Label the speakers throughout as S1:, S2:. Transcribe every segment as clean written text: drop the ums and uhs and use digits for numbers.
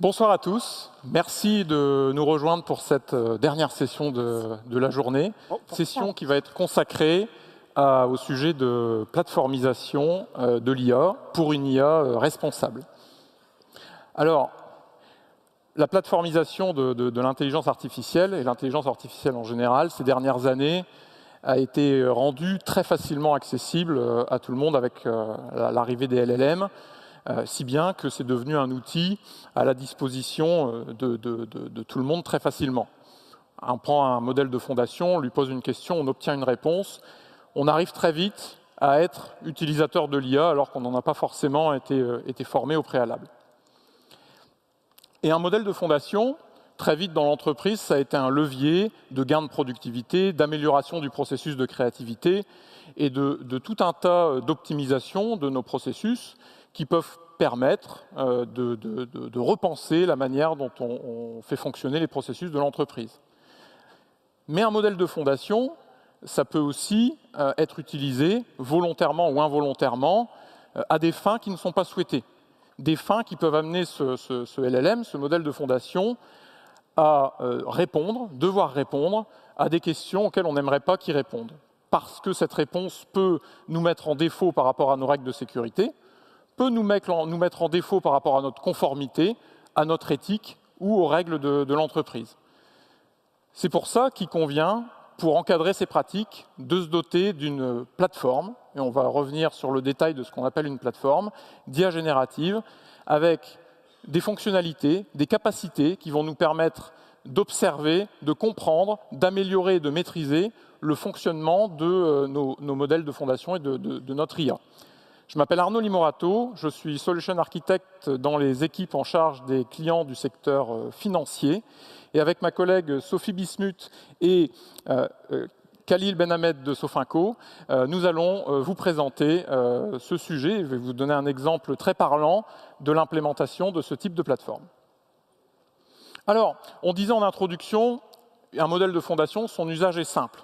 S1: Bonsoir à tous. Merci de nous rejoindre pour cette dernière session de la journée. Session qui va être consacrée au sujet de plateformisation de l'IA pour une IA responsable. Alors, la plateformisation de l'intelligence artificielle et l'intelligence artificielle en général, ces dernières années, a été rendue très facilement accessible à tout le monde avec l'arrivée des LLM. Si bien que c'est devenu un outil à la disposition de tout le monde très facilement. On prend un modèle de fondation, on lui pose une question, on obtient une réponse. On arrive très vite à être utilisateur de l'IA alors qu'on n'en a pas forcément été formé au préalable. Et un modèle de fondation, très vite dans l'entreprise, ça a été un levier de gain de productivité, d'amélioration du processus de créativité et de tout un tas d'optimisation de nos processus qui peuvent permettre de repenser la manière dont on fait fonctionner les processus de l'entreprise. Mais un modèle de fondation, ça peut aussi être utilisé volontairement ou involontairement à des fins qui ne sont pas souhaitées. Des fins qui peuvent amener ce LLM, ce modèle de fondation, à devoir répondre à des questions auxquelles on n'aimerait pas qu'il réponde. Parce que cette réponse peut nous mettre en défaut par rapport à nos règles de sécurité, peut nous mettre en défaut par rapport à notre conformité, à notre éthique ou aux règles de l'entreprise. C'est pour ça qu'il convient, pour encadrer ces pratiques, de se doter d'une plateforme, et on va revenir sur le détail de ce qu'on appelle une plateforme, d'IA générative, avec des fonctionnalités, des capacités qui vont nous permettre d'observer, de comprendre, d'améliorer et de maîtriser le fonctionnement de nos modèles de fondation et de notre IA. Je m'appelle Arnaud Limorato, je suis Solution Architect dans les équipes en charge des clients du secteur financier. Et avec ma collègue Sophie Bismuth et Khalil Benhamed de Sofinco, nous allons vous présenter ce sujet. Je vais vous donner un exemple très parlant de l'implémentation de ce type de plateforme. Alors, on disait en introduction, un modèle de fondation, son usage est simple.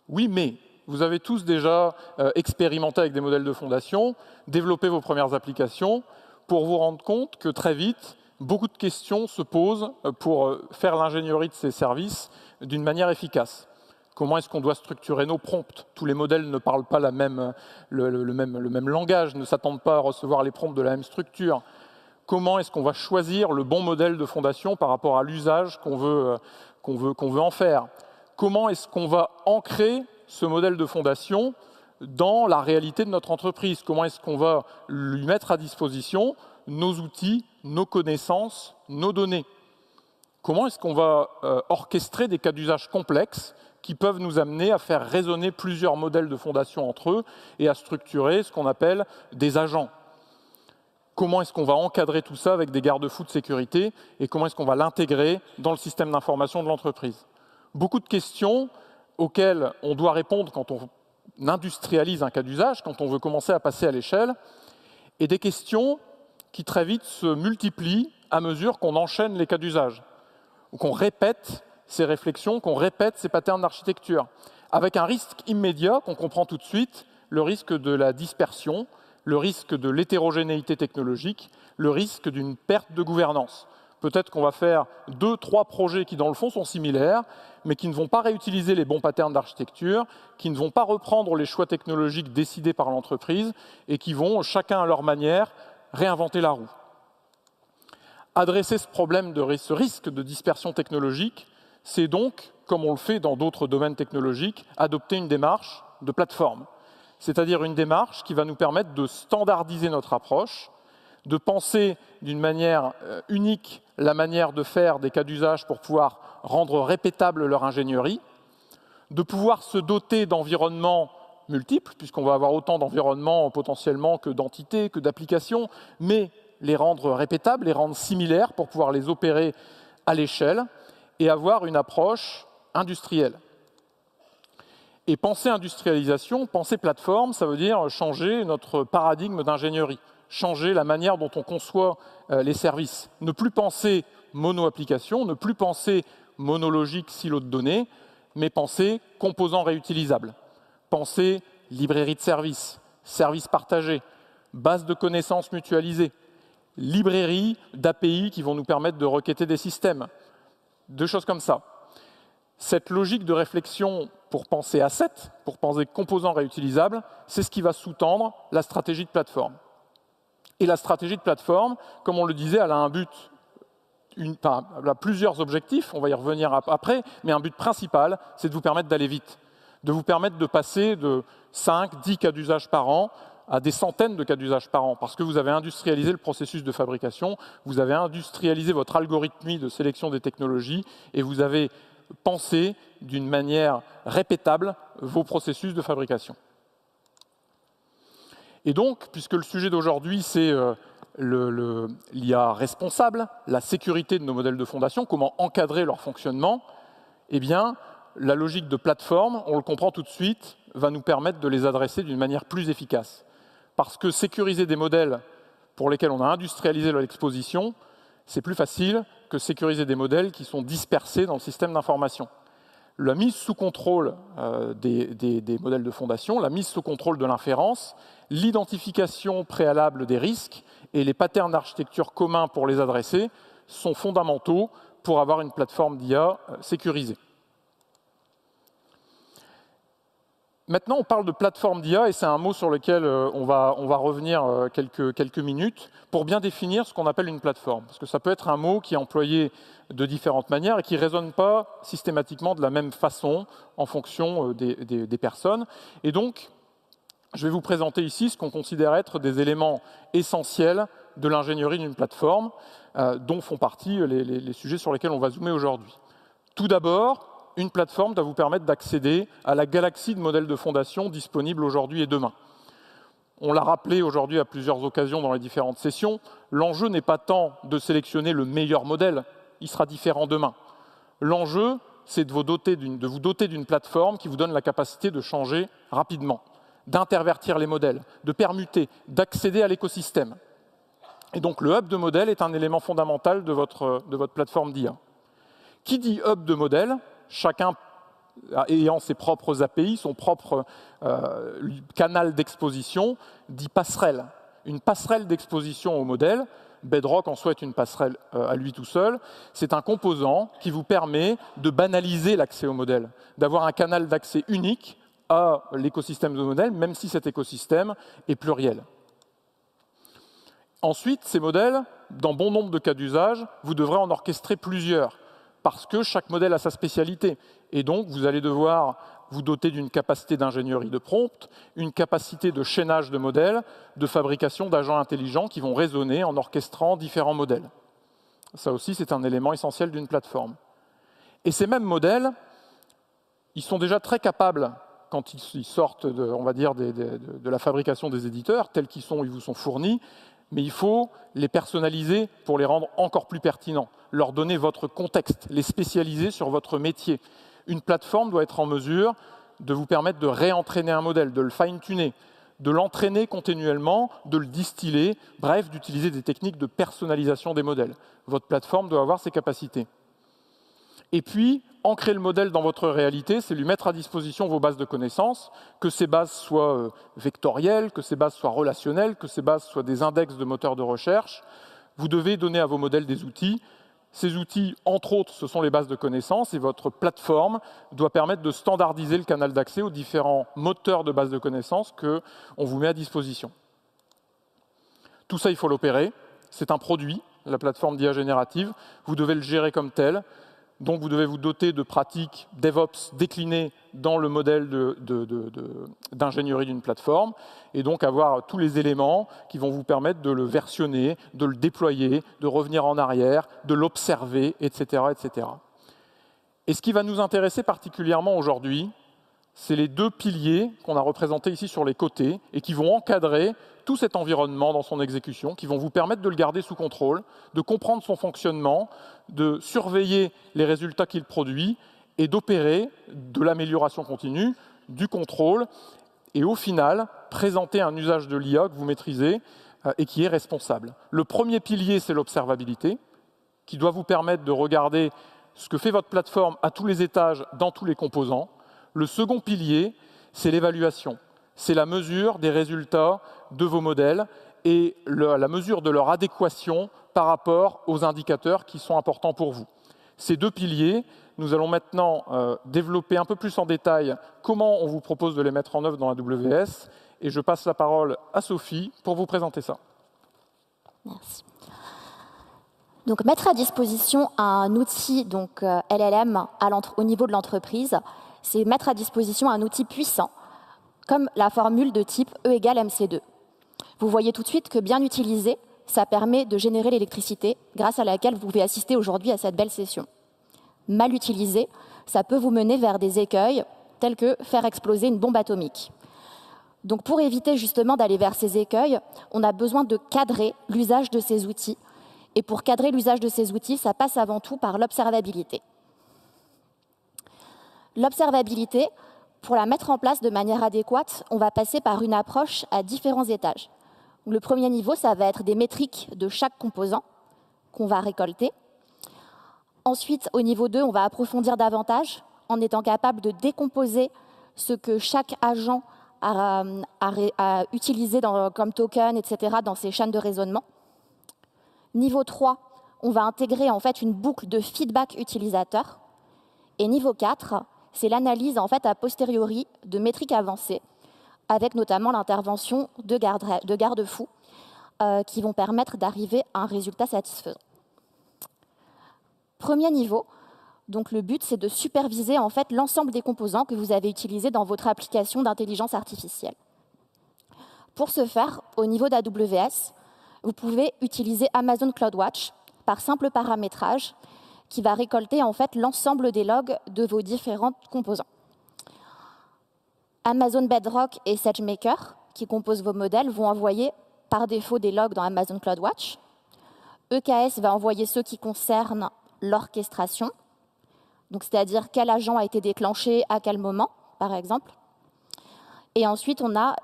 S1: Oui, mais vous avez tous déjà expérimenté avec des modèles de fondation, développé vos premières applications pour vous rendre compte que très vite, beaucoup de questions se posent pour faire l'ingénierie de ces services d'une manière efficace. Comment est-ce qu'on doit structurer nos prompts? Tous les modèles ne parlent pas le même langage, ne s'attendent pas à recevoir les prompts de la même structure. Comment est-ce qu'on va choisir le bon modèle de fondation par rapport à l'usage qu'on veut en faire? Comment est-ce qu'on va ancrer ce modèle de fondation dans la réalité de notre entreprise? Comment est-ce qu'on va lui mettre à disposition nos outils, nos connaissances, nos données? Comment est-ce qu'on va orchestrer des cas d'usage complexes qui peuvent nous amener à faire résonner plusieurs modèles de fondation entre eux et à structurer ce qu'on appelle des agents? Comment est-ce qu'on va encadrer tout ça avec des garde-fous de sécurité et comment est-ce qu'on va l'intégrer dans le système d'information de l'entreprise? Beaucoup de questions auxquelles on doit répondre quand on industrialise un cas d'usage, quand on veut commencer à passer à l'échelle, et des questions qui très vite se multiplient à mesure qu'on enchaîne les cas d'usage, ou qu'on répète ces réflexions, qu'on répète ces patterns d'architecture, avec un risque immédiat qu'on comprend tout de suite, le risque de la dispersion, le risque de l'hétérogénéité technologique, le risque d'une perte de gouvernance. Peut-être qu'on va faire 2, 3 projets qui, dans le fond, sont similaires, mais qui ne vont pas réutiliser les bons patterns d'architecture, qui ne vont pas reprendre les choix technologiques décidés par l'entreprise et qui vont, chacun à leur manière, réinventer la roue. Adresser ce problème ce risque de dispersion technologique, c'est donc, comme on le fait dans d'autres domaines technologiques, adopter une démarche de plateforme. C'est-à-dire une démarche qui va nous permettre de standardiser notre approche, de penser d'une manière unique la manière de faire des cas d'usage pour pouvoir rendre répétable leur ingénierie, de pouvoir se doter d'environnements multiples, puisqu'on va avoir autant d'environnements potentiellement que d'entités, que d'applications, mais les rendre répétables, les rendre similaires pour pouvoir les opérer à l'échelle et avoir une approche industrielle. Et penser industrialisation, penser plateforme, ça veut dire changer notre paradigme d'ingénierie, changer la manière dont on conçoit les services. Ne plus penser mono-application, ne plus penser monologique, silo de données, mais penser composants réutilisables. Penser librairie de services, services partagés, base de connaissances mutualisées. librairies d'API qui vont nous permettre de requêter des systèmes, deux choses comme ça. Cette logique de réflexion pour penser asset, pour penser composants réutilisables, c'est ce qui va sous-tendre la stratégie de plateforme. Et la stratégie de plateforme, comme on le disait, elle a un but, elle a plusieurs objectifs, on va y revenir après, mais un but principal, c'est de vous permettre d'aller vite, de vous permettre de passer de 5, 10 cas d'usage par an à des centaines de cas d'usage par an, parce que vous avez industrialisé le processus de fabrication, vous avez industrialisé votre algorithmie de sélection des technologies, et vous avez pensé d'une manière répétable vos processus de fabrication. Et donc, puisque le sujet d'aujourd'hui, c'est l'IA responsable, la sécurité de nos modèles de fondation, comment encadrer leur fonctionnement, eh bien, la logique de plateforme, on le comprend tout de suite, va nous permettre de les adresser d'une manière plus efficace. Parce que sécuriser des modèles pour lesquels on a industrialisé leur exposition, c'est plus facile que sécuriser des modèles qui sont dispersés dans le système d'information. La mise sous contrôle des modèles de fondation, la mise sous contrôle de l'inférence, l'identification préalable des risques et les patterns d'architecture communs pour les adresser sont fondamentaux pour avoir une plateforme d'IA sécurisée. Maintenant, on parle de plateforme d'IA et c'est un mot sur lequel on va revenir quelques minutes pour bien définir ce qu'on appelle une plateforme. Parce que ça peut être un mot qui est employé de différentes manières et qui ne résonne pas systématiquement de la même façon en fonction des personnes. Et donc, je vais vous présenter ici ce qu'on considère être des éléments essentiels de l'ingénierie d'une plateforme, dont font partie les sujets sur lesquels on va zoomer aujourd'hui. Tout d'abord, une plateforme doit vous permettre d'accéder à la galaxie de modèles de fondation disponibles aujourd'hui et demain. On l'a rappelé aujourd'hui à plusieurs occasions dans les différentes sessions, l'enjeu n'est pas tant de sélectionner le meilleur modèle, il sera différent demain. L'enjeu, c'est de vous doter d'une plateforme qui vous donne la capacité de changer rapidement, d'intervertir les modèles, de permuter, d'accéder à l'écosystème. Et donc le hub de modèle est un élément fondamental de votre plateforme d'IA. Qui dit hub de modèle, chacun ayant ses propres API, son propre canal d'exposition, dit passerelle. Une passerelle d'exposition au modèle, Bedrock en soi est une passerelle à lui tout seul, c'est un composant qui vous permet de banaliser l'accès au modèle, d'avoir un canal d'accès unique à l'écosystème de modèle, même si cet écosystème est pluriel. Ensuite, ces modèles, dans bon nombre de cas d'usage, vous devrez en orchestrer plusieurs, parce que chaque modèle a sa spécialité. Et donc, vous allez devoir vous doter d'une capacité d'ingénierie de prompt, une capacité de chaînage de modèles, de fabrication d'agents intelligents qui vont raisonner en orchestrant différents modèles. Ça aussi, c'est un élément essentiel d'une plateforme. Et ces mêmes modèles, ils sont déjà très capables, quand ils sortent on va dire, de la fabrication des éditeurs, tels qu'ils ils vous sont fournis, mais il faut les personnaliser pour les rendre encore plus pertinents, leur donner votre contexte, les spécialiser sur votre métier. Une plateforme doit être en mesure de vous permettre de réentraîner un modèle, de le fine-tuner, de l'entraîner continuellement, de le distiller, bref, d'utiliser des techniques de personnalisation des modèles. Votre plateforme doit avoir ces capacités. Et puis, ancrer le modèle dans votre réalité, c'est lui mettre à disposition vos bases de connaissances, que ces bases soient vectorielles, que ces bases soient relationnelles, que ces bases soient des index de moteurs de recherche. Vous devez donner à vos modèles des outils. Ces outils, entre autres, ce sont les bases de connaissances et votre plateforme doit permettre de standardiser le canal d'accès aux différents moteurs de bases de connaissances qu'on vous met à disposition. Tout ça, il faut l'opérer. C'est un produit, la plateforme d'IA générative. Vous devez le gérer comme tel. Donc, vous devez vous doter de pratiques DevOps déclinées dans le modèle d'ingénierie d'une plateforme et donc avoir tous les éléments qui vont vous permettre de le versionner, de le déployer, de revenir en arrière, de l'observer, etc., etc. Et ce qui va nous intéresser particulièrement aujourd'hui, c'est les deux piliers qu'on a représentés ici sur les côtés et qui vont encadrer tout cet environnement dans son exécution, qui vont vous permettre de le garder sous contrôle, de comprendre son fonctionnement, de surveiller les résultats qu'il produit et d'opérer de l'amélioration continue, du contrôle et au final, présenter un usage de l'IA que vous maîtrisez et qui est responsable. Le premier pilier, c'est l'observabilité, qui doit vous permettre de regarder ce que fait votre plateforme à tous les étages, dans tous les composants. Le second pilier, c'est l'évaluation. C'est la mesure des résultats de vos modèles et la mesure de leur adéquation par rapport aux indicateurs qui sont importants pour vous. Ces deux piliers, nous allons maintenant développer un peu plus en détail comment on vous propose de les mettre en œuvre dans AWS. Et je passe la parole à Sophie pour vous présenter ça.
S2: Merci. Donc, mettre à disposition un outil donc, LLM au niveau de l'entreprise, c'est mettre à disposition un outil puissant, comme la formule de type E égale MC2. Vous voyez tout de suite que bien utilisé, ça permet de générer l'électricité grâce à laquelle vous pouvez assister aujourd'hui à cette belle session. Mal utilisé, ça peut vous mener vers des écueils tels que faire exploser une bombe atomique. Donc pour éviter justement d'aller vers ces écueils, on a besoin de cadrer l'usage de ces outils. Et pour cadrer l'usage de ces outils, ça passe avant tout par l'observabilité. L'observabilité, pour la mettre en place de manière adéquate, on va passer par une approche à différents étages. Le premier niveau, ça va être des métriques de chaque composant qu'on va récolter. Ensuite, au niveau 2, on va approfondir davantage en étant capable de décomposer ce que chaque agent a utilisé comme token, etc., dans ses chaînes de raisonnement. Niveau 3, on va intégrer en fait une boucle de feedback utilisateur. Et niveau 4, c'est l'analyse en fait a posteriori de métriques avancées, avec notamment l'intervention de garde-fous qui vont permettre d'arriver à un résultat satisfaisant. Premier niveau, donc le but c'est de superviser en fait l'ensemble des composants que vous avez utilisés dans votre application d'intelligence artificielle. Pour ce faire, au niveau d'AWS, vous pouvez utiliser Amazon CloudWatch par simple paramétrage qui va récolter en fait l'ensemble des logs de vos différents composants. Amazon Bedrock et SageMaker, qui composent vos modèles, vont envoyer par défaut des logs dans Amazon CloudWatch. EKS va envoyer ceux qui concernent l'orchestration, c'est-à-dire quel agent a été déclenché à quel moment, par exemple. Et ensuite, on a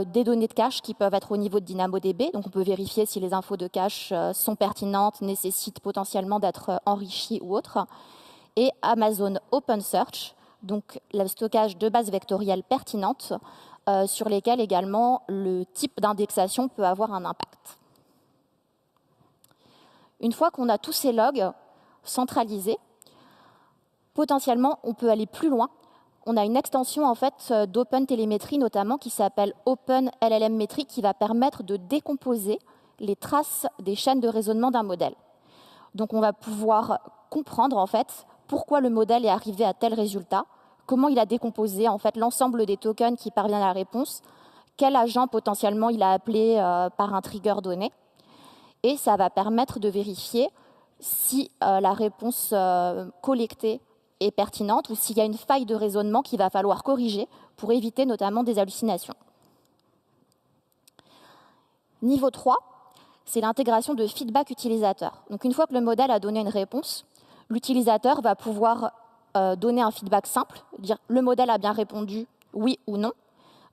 S2: des données de cache qui peuvent être au niveau de DynamoDB. Donc, on peut vérifier si les infos de cache sont pertinentes, nécessitent potentiellement d'être enrichies ou autres. Et Amazon OpenSearch, donc le stockage de bases vectorielles pertinentes sur lesquelles également le type d'indexation peut avoir un impact. Une fois qu'on a tous ces logs centralisés, potentiellement, on peut aller plus loin. On a une extension en fait d'OpenTelemetry notamment qui s'appelle OpenLLMmetry qui va permettre de décomposer les traces des chaînes de raisonnement d'un modèle. Donc on va pouvoir comprendre en fait pourquoi le modèle est arrivé à tel résultat, comment il a décomposé en fait l'ensemble des tokens qui parviennent à la réponse, quel agent potentiellement il a appelé par un trigger donné, et ça va permettre de vérifier si la réponse collectée est pertinente ou s'il y a une faille de raisonnement qu'il va falloir corriger pour éviter notamment des hallucinations. Niveau 3, c'est l'intégration de feedback utilisateur. Donc une fois que le modèle a donné une réponse, l'utilisateur va pouvoir donner un feedback simple, dire le modèle a bien répondu, oui ou non.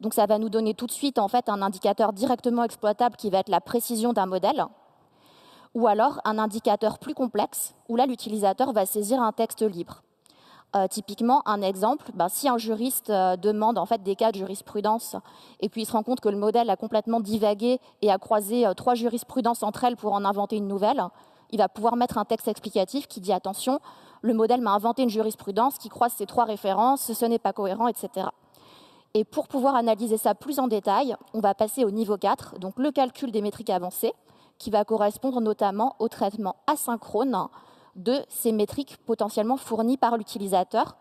S2: Donc ça va nous donner tout de suite en fait un indicateur directement exploitable qui va être la précision d'un modèle, ou alors un indicateur plus complexe où là l'utilisateur va saisir un texte libre. Typiquement, un exemple, si un juriste demande en fait des cas de jurisprudence et puis il se rend compte que le modèle a complètement divagué et a croisé 3 jurisprudences entre elles pour en inventer une nouvelle, il va pouvoir mettre un texte explicatif qui dit attention, le modèle m'a inventé une jurisprudence qui croise ces 3 références, ce n'est pas cohérent, etc. Et pour pouvoir analyser ça plus en détail, on va passer au niveau 4, donc le calcul des métriques avancées, qui va correspondre notamment au traitement asynchrone de ces métriques potentiellement fournies par l'utilisateur,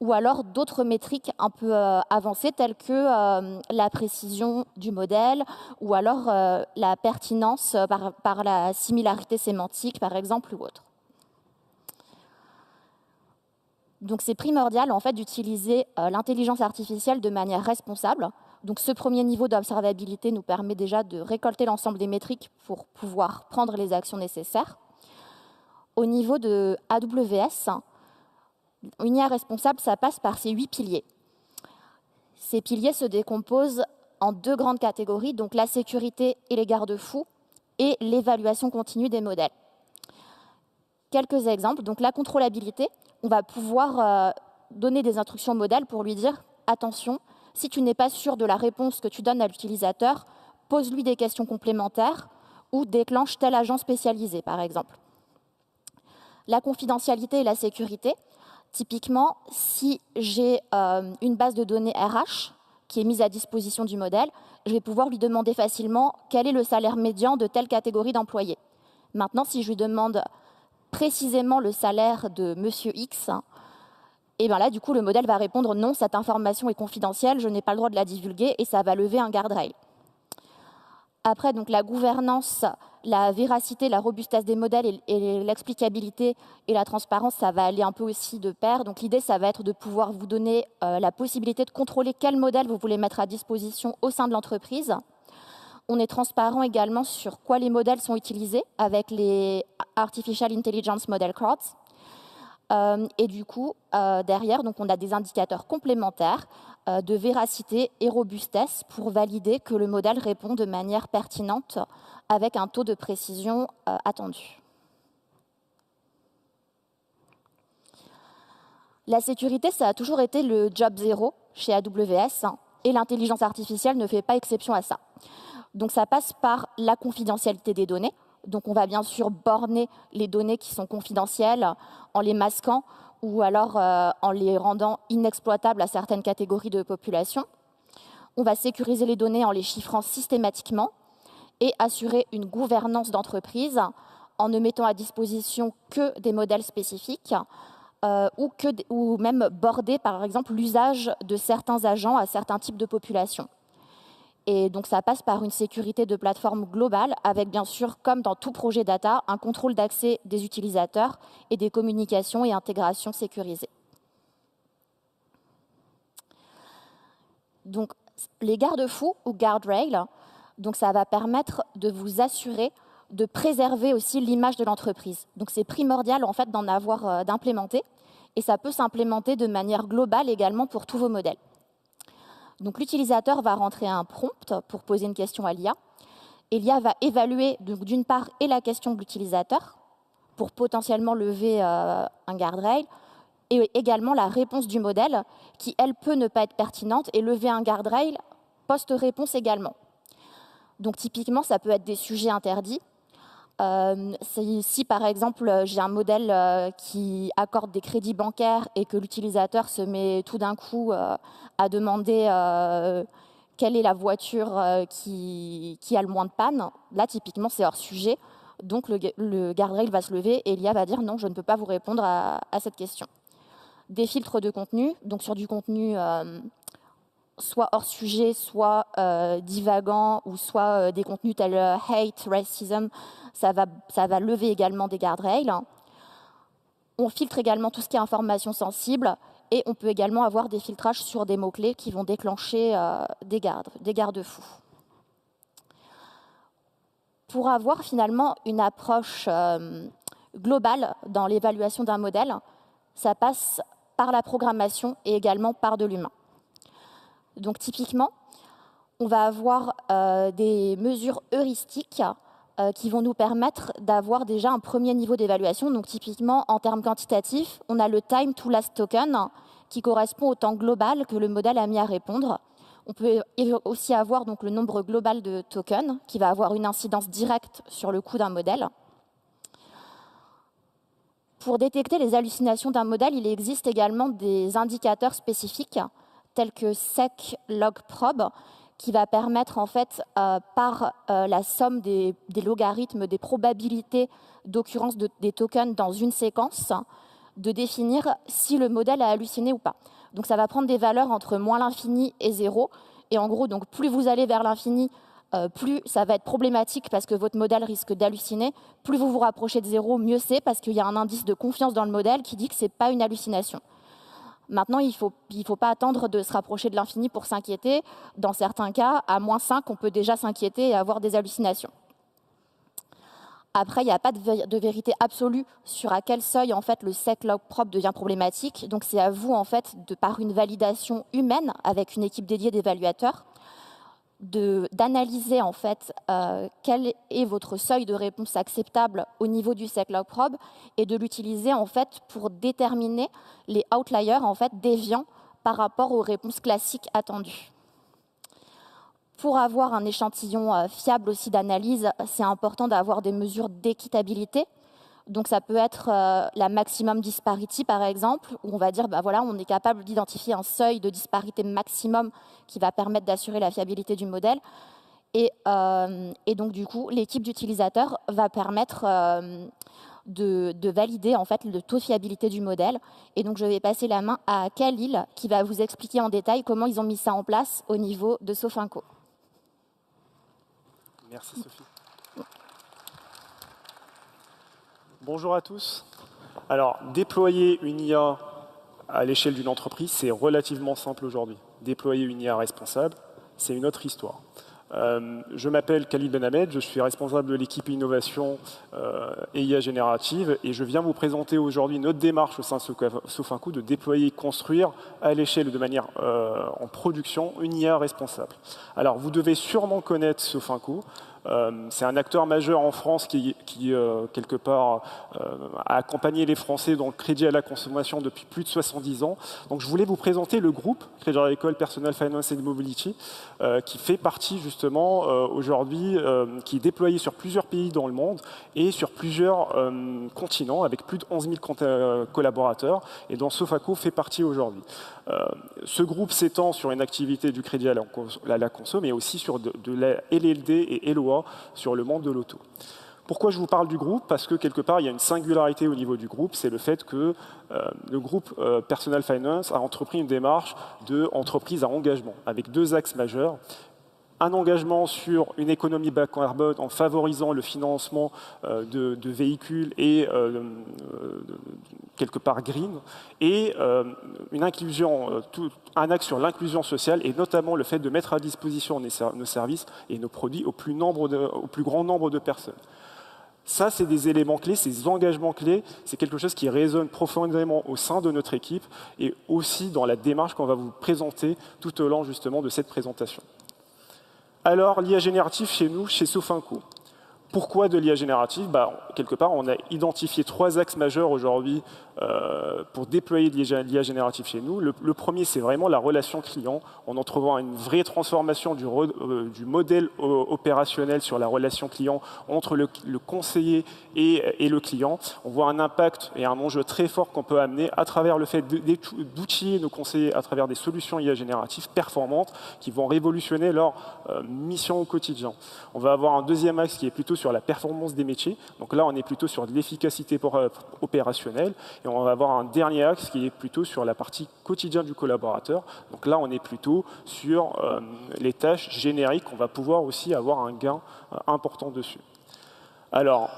S2: ou alors d'autres métriques un peu avancées telles que la précision du modèle, ou alors la pertinence par la similarité sémantique, par exemple, ou autre. Donc c'est primordial en fait d'utiliser l'intelligence artificielle de manière responsable. Donc ce premier niveau d'observabilité nous permet déjà de récolter l'ensemble des métriques pour pouvoir prendre les actions nécessaires. Au niveau de AWS, une IA responsable, ça passe par ces 8 piliers. Ces piliers se décomposent en 2 grandes catégories, donc la sécurité et les garde-fous, et l'évaluation continue des modèles. Quelques exemples, donc la contrôlabilité, on va pouvoir donner des instructions au modèle pour lui dire « Attention, si tu n'es pas sûr de la réponse que tu donnes à l'utilisateur, pose-lui des questions complémentaires ou déclenche tel agent spécialisé, par exemple. La confidentialité et la sécurité. Typiquement, si j'ai une base de données RH qui est mise à disposition du modèle, je vais pouvoir lui demander facilement quel est le salaire médian de telle catégorie d'employés. Maintenant, si je lui demande précisément le salaire de Monsieur X, et bien là, du coup, le modèle va répondre non, cette information est confidentielle, je n'ai pas le droit de la divulguer, et ça va lever un guardrail. Après, donc, la gouvernance, la véracité, la robustesse des modèles et l'explicabilité et la transparence, ça va aller un peu aussi de pair. Donc l'idée, ça va être de pouvoir vous donner la possibilité de contrôler quel modèle vous voulez mettre à disposition au sein de l'entreprise. On est transparent également sur quoi les modèles sont utilisés avec les Artificial Intelligence Model Cards. Et du coup, derrière, donc on a des indicateurs complémentaires de véracité et robustesse pour valider que le modèle répond de manière pertinente avec un taux de précision attendu. La sécurité, ça a toujours été le job zéro chez AWS, et l'intelligence artificielle ne fait pas exception à ça. Donc ça passe par la confidentialité des données. Donc on va bien sûr borner les données qui sont confidentielles en les masquant ou alors en les rendant inexploitables à certaines catégories de population. On va sécuriser les données en les chiffrant systématiquement et assurer une gouvernance d'entreprise en ne mettant à disposition que des modèles spécifiques ou même border par exemple l'usage de certains agents à certains types de populations. Et donc ça passe par une sécurité de plateforme globale avec bien sûr, comme dans tout projet data, un contrôle d'accès des utilisateurs et des communications et intégrations sécurisées. Donc les garde-fous ou guardrails, donc ça va permettre de vous assurer de préserver aussi l'image de l'entreprise. Donc c'est primordial en fait d'en avoir, d'implémenter, et ça peut s'implémenter de manière globale également pour tous vos modèles. Donc l'utilisateur va rentrer un prompt pour poser une question à l'IA, et l'IA va évaluer d'une part et la question de l'utilisateur pour potentiellement lever un guardrail, et également la réponse du modèle qui, elle, peut ne pas être pertinente et lever un guardrail post-réponse également. Donc typiquement, ça peut être des sujets interdits. Si par exemple j'ai un modèle qui accorde des crédits bancaires et que l'utilisateur se met tout d'un coup à demander quelle est la voiture qui a le moins de panne, là typiquement c'est hors sujet, donc le guardrail va se lever et l'IA va dire non, je ne peux pas vous répondre à cette question. Des filtres de contenu, donc sur du contenu soit hors sujet, soit divagant, ou soit des contenus tels hate, racism, ça va lever également des guardrails. On filtre également tout ce qui est information sensible, et on peut également avoir des filtrages sur des mots-clés qui vont déclencher des garde-fous. Pour avoir finalement une approche globale dans l'évaluation d'un modèle, ça passe par la programmation et également par de l'humain. Donc typiquement, on va avoir des mesures heuristiques qui vont nous permettre d'avoir déjà un premier niveau d'évaluation. Donc typiquement, en termes quantitatifs, on a le time to last token qui correspond au temps global que le modèle a mis à répondre. On peut aussi avoir donc le nombre global de tokens qui va avoir une incidence directe sur le coût d'un modèle. Pour détecter les hallucinations d'un modèle, il existe également des indicateurs spécifiques tels que SecLogProb, qui va permettre en fait par la somme des logarithmes des probabilités d'occurrence des tokens dans une séquence de définir si le modèle a halluciné ou pas. Donc ça va prendre des valeurs entre moins l'infini et 0, et en gros donc plus vous allez vers l'infini, plus ça va être problématique parce que votre modèle risque d'halluciner. Plus vous vous rapprochez de 0, mieux c'est, parce qu'il y a un indice de confiance dans le modèle qui dit que ce n'est pas une hallucination. Maintenant, il ne faut pas attendre de se rapprocher de l'infini pour s'inquiéter. Dans certains cas, à moins 5, on peut déjà s'inquiéter et avoir des hallucinations. Après, il n'y a pas de vérité absolue sur à quel seuil en fait, le SecLogProb devient problématique. Donc c'est à vous, en fait, par une validation humaine avec une équipe dédiée d'évaluateurs, d'analyser en fait quel est votre seuil de réponse acceptable au niveau du SecLogProb et de l'utiliser en fait pour déterminer les outliers en fait déviants par rapport aux réponses classiques attendues. Pour avoir un échantillon fiable aussi d'analyse, c'est important d'avoir des mesures d'équitabilité. Donc ça peut être la maximum disparity, par exemple, où on va dire, voilà, on est capable d'identifier un seuil de disparité maximum qui va permettre d'assurer la fiabilité du modèle. Et donc, du coup, l'équipe d'utilisateurs va permettre de valider en fait, le taux de fiabilité du modèle. Et donc, je vais passer la main à Khalil, qui va vous expliquer en détail comment ils ont mis ça en place au niveau de Sofinco.
S3: Merci, Sophie. Bonjour à tous. Alors, déployer une IA à l'échelle d'une entreprise, c'est relativement simple aujourd'hui. Déployer une IA responsable, c'est une autre histoire. Je m'appelle Khalil Benhamed, je suis responsable de l'équipe innovation et IA générative et je viens vous présenter aujourd'hui notre démarche au sein de Sofinco de déployer et construire à l'échelle de manière en production une IA responsable. Alors vous devez sûrement connaître Sofinco. C'est un acteur majeur en France qui quelque part, a accompagné les Français dans le crédit à la consommation depuis plus de 70 ans. Donc, je voulais vous présenter le groupe Crédit Agricole Personal Finance and Mobility, qui fait partie justement aujourd'hui, qui est déployé sur plusieurs pays dans le monde et sur plusieurs continents avec plus de 11 000 collaborateurs et dont Sofinco fait partie aujourd'hui. Ce groupe s'étend sur une activité du crédit à la conso, mais aussi sur de la LLD et LOA sur le monde de l'auto. Pourquoi je vous parle du groupe? Parce que quelque part, il y a une singularité au niveau du groupe, c'est le fait que le groupe Personal Finance a entrepris une démarche d'entreprise à engagement, avec deux axes majeurs. Un engagement sur une économie bas carbone en favorisant le financement de véhicules et quelque part green, et une inclusion, un axe sur l'inclusion sociale et notamment le fait de mettre à disposition nos services et nos produits au plus grand nombre de personnes. Ça, c'est des éléments clés, ces engagements clés, c'est quelque chose qui résonne profondément au sein de notre équipe et aussi dans la démarche qu'on va vous présenter tout au long justement de cette présentation. Alors, l'IA générative chez nous, chez Sofinco. Pourquoi de l'IA générative? Quelque part, on a identifié trois axes majeurs aujourd'hui pour déployer de l'IA générative chez nous. Le premier, c'est vraiment la relation client. On en trouvant une vraie transformation du modèle opérationnel sur la relation client entre le conseiller et le client. On voit un impact et un enjeu très fort qu'on peut amener à travers le fait d'outiller nos conseillers à travers des solutions IA génératives performantes qui vont révolutionner leur mission au quotidien. On va avoir un deuxième axe qui est plutôt sur la performance des métiers. Donc là, on est plutôt sur de l'efficacité opérationnelle. Et on va avoir un dernier axe qui est plutôt sur la partie quotidienne du collaborateur. Donc là, on est plutôt sur les tâches génériques. On va pouvoir aussi avoir un gain important dessus. Alors,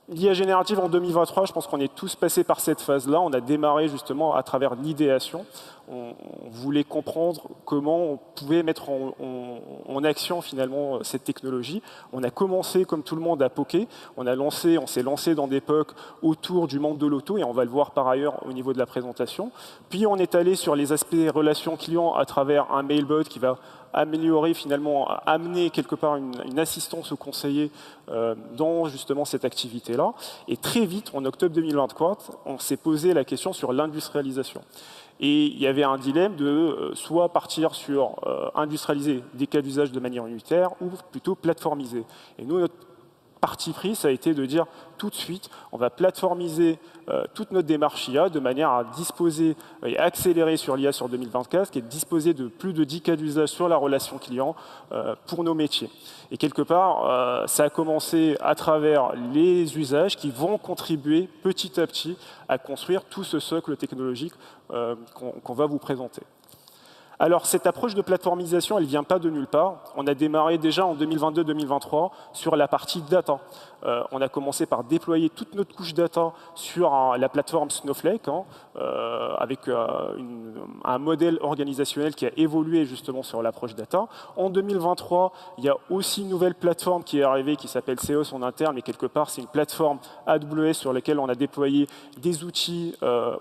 S3: l'IA générative en 2023, je pense qu'on est tous passés par cette phase-là. On a démarré justement à travers l'idéation. On voulait comprendre comment on pouvait mettre en action finalement cette technologie. On a commencé, comme tout le monde, à poker. On s'est lancé dans des POC autour du monde de l'auto, et on va le voir par ailleurs au niveau de la présentation. Puis on est allé sur les aspects relations clients à travers un mailbot qui va améliorer finalement, amener quelque part une assistance aux conseillers dans justement cette activité-là. Et très vite, en octobre 2024, on s'est posé la question sur l'industrialisation. Et il y avait un dilemme de soit partir sur industrialiser des cas d'usage de manière unitaire ou plutôt plateformiser. Et nous, notre parti pris, ça a été de dire tout de suite, on va plateformiser toute notre démarche IA de manière à disposer et accélérer sur l'IA sur 2024, qui est de disposer de plus de 10 cas d'usage sur la relation client pour nos métiers. Et quelque part, ça a commencé à travers les usages qui vont contribuer petit à petit à construire tout ce socle technologique qu'on va vous présenter. Alors, cette approche de plateformisation, elle ne vient pas de nulle part. On a démarré déjà en 2022-2023 sur la partie data. On a commencé par déployer toute notre couche data sur la plateforme Snowflake, avec un modèle organisationnel qui a évolué justement sur l'approche data. En 2023, il y a aussi une nouvelle plateforme qui est arrivée qui s'appelle Seos en interne, mais quelque part, c'est une plateforme AWS sur laquelle on a déployé des outils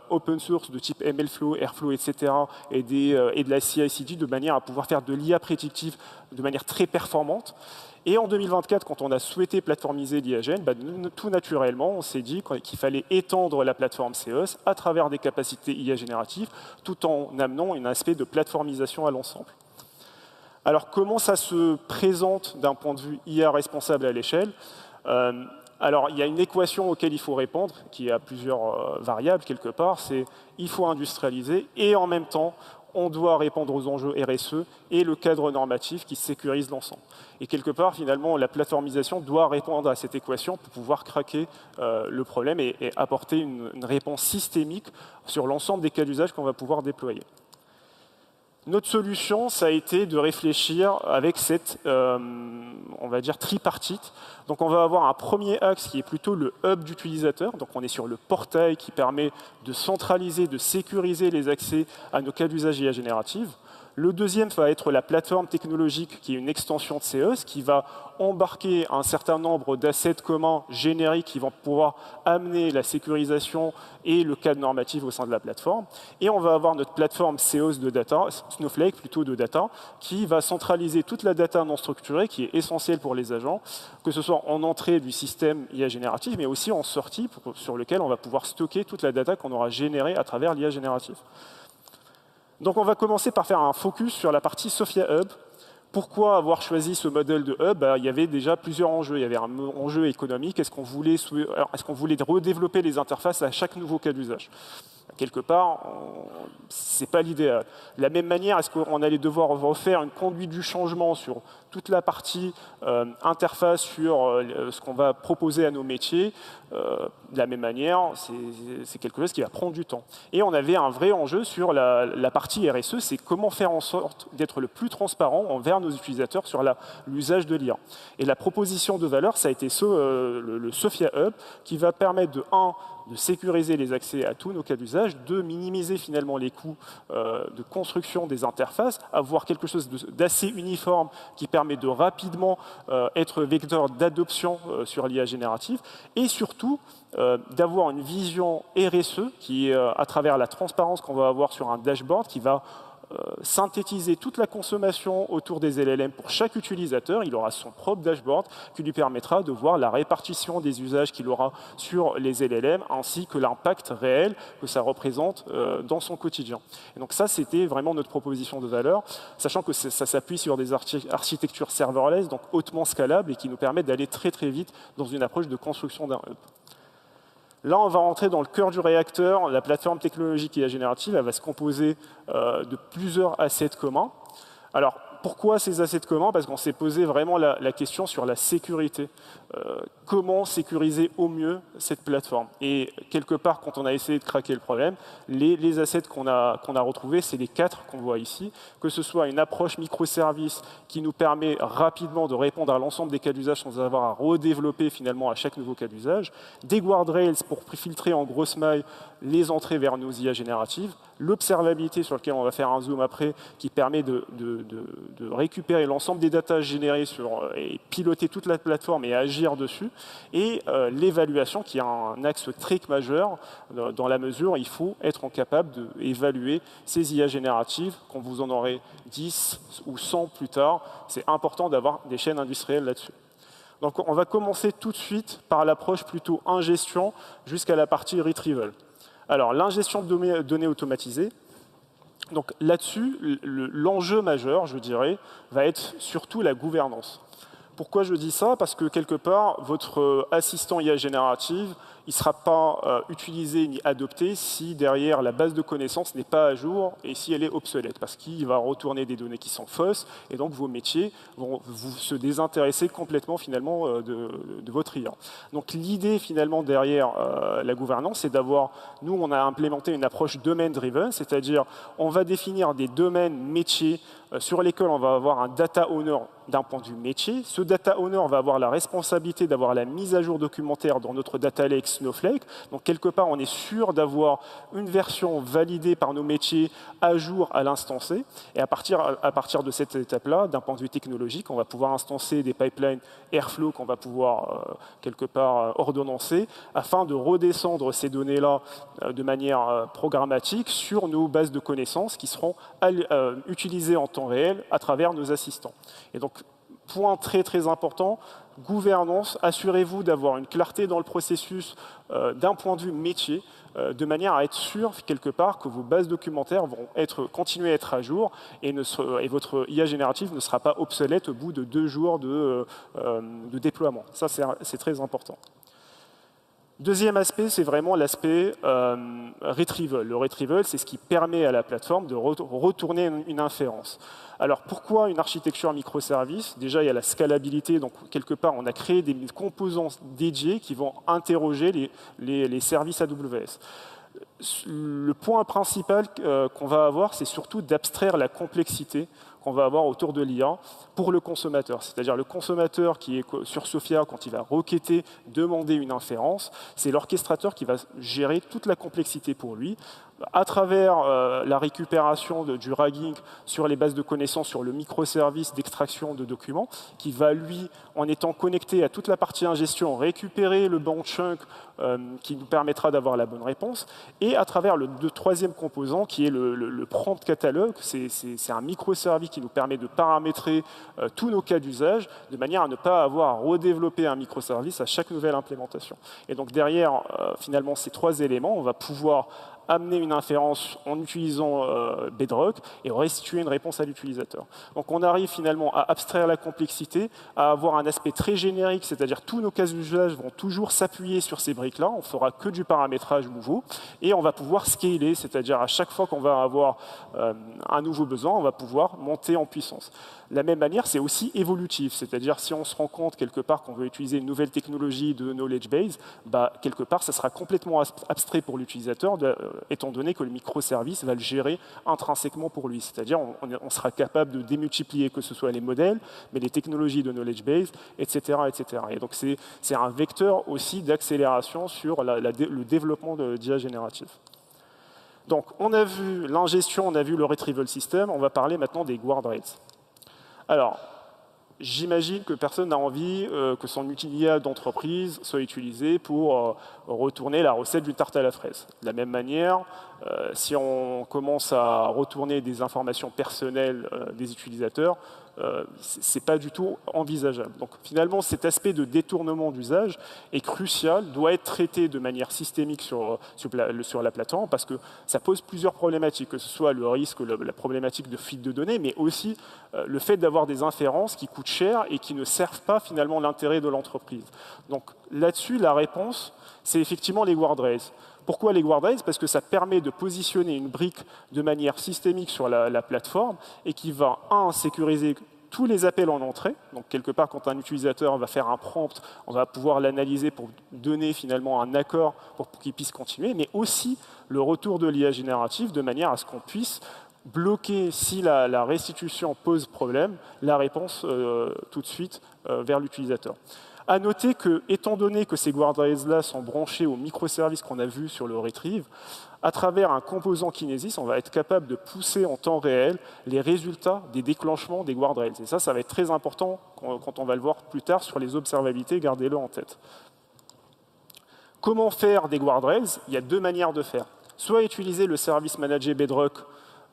S3: open source de type MLflow, Airflow, etc. et de la CI/CD de manière à pouvoir faire de l'IA prédictive de manière très performante. Et en 2024, quand on a souhaité plateformiser l'IAGN, tout naturellement, on s'est dit qu'il fallait étendre la plateforme Seos à travers des capacités IA génératives, tout en amenant un aspect de plateformisation à l'ensemble. Alors, comment ça se présente d'un point de vue IA responsable à l'échelle? Alors, il y a une équation auquel il faut répondre, qui a plusieurs variables quelque part, c'est il faut industrialiser et en même temps, on doit répondre aux enjeux RSE et le cadre normatif qui sécurise l'ensemble. Et quelque part, finalement, la plateformisation doit répondre à cette équation pour pouvoir craquer le problème et apporter une réponse systémique sur l'ensemble des cas d'usage qu'on va pouvoir déployer. Notre solution, ça a été de réfléchir avec cette, on va dire, tripartite. Donc, on va avoir un premier axe qui est plutôt le hub d'utilisateur. Donc, on est sur le portail qui permet de centraliser, de sécuriser les accès à nos cas d'usage IA générative. Le deuxième va être la plateforme technologique qui est une extension de CES qui va embarquer un certain nombre d'assets communs génériques qui vont pouvoir amener la sécurisation et le cadre normatif au sein de la plateforme. Et on va avoir notre plateforme CES de data, Snowflake plutôt de data, qui va centraliser toute la data non structurée qui est essentielle pour les agents, que ce soit en entrée du système IA génératif, mais aussi en sortie sur lequel on va pouvoir stocker toute la data qu'on aura générée à travers l'IA génératif. Donc on va commencer par faire un focus sur la partie Sophia Hub. Pourquoi avoir choisi ce modèle de hub? Il y avait déjà plusieurs enjeux. Il y avait un enjeu économique. Est-ce qu'on voulait redévelopper les interfaces à chaque nouveau cas d'usage? Quelque part, ce n'est pas l'idéal. De la même manière, est-ce qu'on allait devoir refaire une conduite du changement sur toute la partie interface, sur ce qu'on va proposer à nos métiers? De la même manière, c'est quelque chose qui va prendre du temps. Et on avait un vrai enjeu sur la partie RSE, c'est comment faire en sorte d'être le plus transparent envers nos utilisateurs sur l'usage de l'IA. Et la proposition de valeur, ça a été le Sophia Hub, qui va permettre de sécuriser les accès à tous nos cas d'usage, de minimiser finalement les coûts de construction des interfaces, avoir quelque chose d'assez uniforme qui permet de rapidement être vecteur d'adoption sur l'IA générative, et surtout d'avoir une vision RSE qui est à travers la transparence qu'on va avoir sur un dashboard qui va synthétiser toute la consommation autour des LLM pour chaque utilisateur. Il aura son propre dashboard qui lui permettra de voir la répartition des usages qu'il aura sur les LLM ainsi que l'impact réel que ça représente dans son quotidien. Et donc ça, c'était vraiment notre proposition de valeur, sachant que ça s'appuie sur des architectures serverless, donc hautement scalables et qui nous permettent d'aller très très vite dans une approche de construction d'un hub. Là, on va rentrer dans le cœur du réacteur. La plateforme technologique IA générative, elle va se composer de plusieurs assets communs. Alors, pourquoi ces assets communs? Parce qu'on s'est posé vraiment la question sur la sécurité. Comment sécuriser au mieux cette plateforme? Et quelque part, quand on a essayé de craquer le problème, les assets qu'on a retrouvés, c'est les 4 qu'on voit ici, que ce soit une approche microservice qui nous permet rapidement de répondre à l'ensemble des cas d'usage sans avoir à redévelopper finalement à chaque nouveau cas d'usage, des guardrails pour filtrer en grosse maille les entrées vers nos IA génératives, l'observabilité sur laquelle on va faire un zoom après, qui permet de récupérer l'ensemble des datas générées et piloter toute la plateforme et agir dessus, et l'évaluation qui est un axe très majeur dans la mesure où il faut être capable d'évaluer ces IA génératives, quand vous en aurez 10 ou 100 plus tard. C'est important d'avoir des chaînes industrielles là-dessus. Donc on va commencer tout de suite par l'approche plutôt ingestion jusqu'à la partie retrieval. Alors l'ingestion de données automatisées, donc là-dessus, l'enjeu majeur, je dirais, va être surtout la gouvernance. Pourquoi je dis ça? Parce que quelque part, votre assistant IA générative, il ne sera pas utilisé ni adopté si derrière la base de connaissances n'est pas à jour et si elle est obsolète, parce qu'il va retourner des données qui sont fausses et donc vos métiers vont se désintéresser complètement finalement de votre IA. Donc l'idée finalement derrière la gouvernance, c'est d'avoir, nous on a implémenté une approche domain-driven, c'est-à-dire on va définir des domaines métiers sur lesquels on va avoir un data owner d'un point de vue métier. Ce data owner va avoir la responsabilité d'avoir la mise à jour documentaire dans notre data lake Snowflake. Donc, quelque part, on est sûr d'avoir une version validée par nos métiers à jour à l'instant C. Et à partir de cette étape-là, d'un point de vue technologique, on va pouvoir instancer des pipelines Airflow qu'on va pouvoir, quelque part, ordonnancer afin de redescendre ces données-là de manière programmatique sur nos bases de connaissances qui seront utilisées en temps réel à travers nos assistants. Et donc, Point très très important, gouvernance, assurez-vous d'avoir une clarté dans le processus d'un point de vue métier, de manière à être sûr, quelque part, que vos bases documentaires vont continuer à être à jour et votre IA générative ne sera pas obsolète au bout de 2 jours de déploiement. Ça, c'est très important. Deuxième aspect, c'est vraiment l'aspect retrieval. Le retrieval, c'est ce qui permet à la plateforme de retourner une inférence. Alors, pourquoi une architecture microservice? Déjà, il y a la scalabilité. Donc, quelque part, on a créé des composants dédiés qui vont interroger les services AWS. Le point principal qu'on va avoir, c'est surtout d'abstraire la complexité qu'on va avoir autour de l'IA pour le consommateur. C'est-à-dire le consommateur qui est sur Sophia, quand il va requêter, demander une inférence, c'est l'orchestrateur qui va gérer toute la complexité pour lui, à travers la récupération du RAGing sur les bases de connaissances, sur le microservice d'extraction de documents, qui va, lui, en étant connecté à toute la partie ingestion, récupérer le bon chunk qui nous permettra d'avoir la bonne réponse, et à travers le troisième composant, qui est le prompt catalogue. C'est un microservice qui nous permet de paramétrer tous nos cas d'usage, de manière à ne pas avoir à redévelopper un microservice à chaque nouvelle implémentation. Et donc derrière, finalement, ces 3 éléments, on va pouvoir amener une inférence en utilisant Bedrock et restituer une réponse à l'utilisateur. Donc on arrive finalement à abstraire la complexité, à avoir un aspect très générique, c'est-à-dire tous nos cas d'usage vont toujours s'appuyer sur ces briques-là, on fera que du paramétrage nouveau, et on va pouvoir scaler, c'est-à-dire à chaque fois qu'on va avoir un nouveau besoin, on va pouvoir monter en puissance. De la même manière, c'est aussi évolutif, c'est-à-dire si on se rend compte quelque part qu'on veut utiliser une nouvelle technologie de knowledge base, quelque part, ça sera complètement abstrait pour l'utilisateur, étant donné que le microservice va le gérer intrinsèquement pour lui. C'est-à-dire on sera capable de démultiplier que ce soit les modèles, mais les technologies de knowledge base, etc. etc. Et donc c'est un vecteur aussi d'accélération sur le développement d'IA générative. Donc on a vu l'ingestion, on a vu le retrieval system, on va parler maintenant des guardrails. Alors, j'imagine que personne n'a envie que son outil d'IA d'entreprise soit utilisé pour retourner la recette d'une tarte à la fraise. De la même manière, si on commence à retourner des informations personnelles des utilisateurs, ce n'est pas du tout envisageable. Donc finalement, cet aspect de détournement d'usage est crucial, doit être traité de manière systémique sur la plateforme, parce que ça pose plusieurs problématiques, que ce soit le risque, la problématique de fuite de données, mais aussi le fait d'avoir des inférences qui coûtent cher et qui ne servent pas finalement l'intérêt de l'entreprise. Donc là-dessus, la réponse, c'est effectivement les guardrails. Pourquoi les guardrails? Parce que ça permet de positionner une brique de manière systémique sur la plateforme et qui va, sécuriser tous les appels en entrée. Donc, quelque part, quand un utilisateur va faire un prompt, on va pouvoir l'analyser pour donner finalement un accord pour qu'il puisse continuer, mais aussi le retour de l'IA générative de manière à ce qu'on puisse bloquer, si la restitution pose problème, la réponse tout de suite vers l'utilisateur. À noter que, étant donné que ces guardrails-là sont branchés aux microservices qu'on a vus sur le Retrieve, à travers un composant Kinesis, on va être capable de pousser en temps réel les résultats des déclenchements des guardrails. Et ça va être très important quand on va le voir plus tard sur les observabilités, gardez-le en tête. Comment faire des guardrails? Il y a 2 manières de faire. Soit utiliser le service manager Bedrock